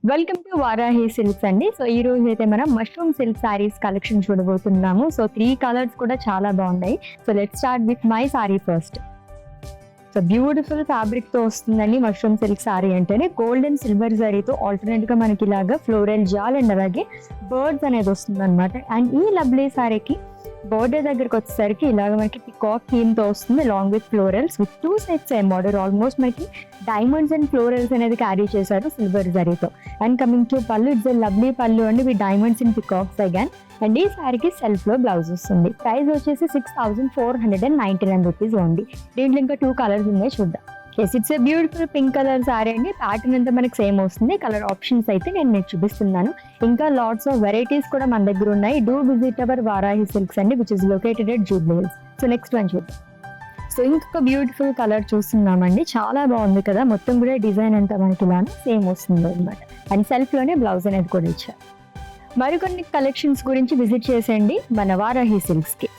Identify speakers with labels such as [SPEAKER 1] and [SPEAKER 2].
[SPEAKER 1] Welcome to Varahi silks అండి. So ఈ రోజు అయితే మనం మష్రూమ్ సిల్క్ సారీస్ కలెక్షన్ చూడబోతున్నాము. సో 3 కలర్స్ కూడా చాలా బాగున్నాయి. So let's start with my sorry first. So beautiful fabric తో వస్తుందండి మష్రూమ్ సిల్క్ సారీ అంటేనే. గోల్డ్ అండ్ సిల్వర్ జరీతో ఆల్టర్నేట్ గా మనకి ఇలాగా ఫ్లోరల్ జాల్ అండ్ అలాగే బర్డ్స్ అనేది వస్తుంది అనమాట. అండ్ ఈ లవ్లీ సారీకి బోర్డర్ దగ్గరకు వచ్చేసరికి ఇలాగ మనకి పికాక్ థీమ్ తో వస్తుంది long with florals with 2 sides same border. Almost మనకి డైమండ్స్ అండ్ ఫ్లోరల్స్ అనేది క్యారీ చేశారు సిల్వర్ జరీతో. అండ్ కమింగ్ టు పళ్ళు, ఇట్స్ లవ్లీ పళ్ళు అండి with diamonds and peacocks again. And ఈ శారీకి సెల్ఫ్ లో బ్లౌజ్ వస్తుంది. ప్రైస్ వచ్చేసి 6499 రూపీస్ ఉంది. దీంట్లో ఇంకా 2 కలర్స్ ఉన్నాయి, చూద్దాం. Yes, it's a beautiful pink colour sorry అండి. ప్యాటర్న్ అంతా మనకి సేమ్ వస్తుంది. కలర్ ఆప్షన్స్ అయితే నేను మీకు చూపిస్తున్నాను. ఇంకా లాట్స్ ఆఫ్ వెరైటీస్ కూడా మన దగ్గర ఉన్నాయి. Do visit our Varahi silks అండి, which is located at Jubilee Hills. So next one చూద్దాం. సో ఇంకొక బ్యూటిఫుల్ కలర్ చూస్తున్నామండి. చాలా బాగుంది కదా, మొత్తం కూడా డిజైన్ అంతా మనకి ఇలానే సేమ్ వస్తుంది అనమాట. అండ్ సెల్ఫ్ లోనే బ్లౌజ్ అనేది కూడా ఇచ్చారు. మరికొన్ని కలెక్షన్స్ గురించి విజిట్ చేసేయండి మన వారాహి సిల్క్స్ కి.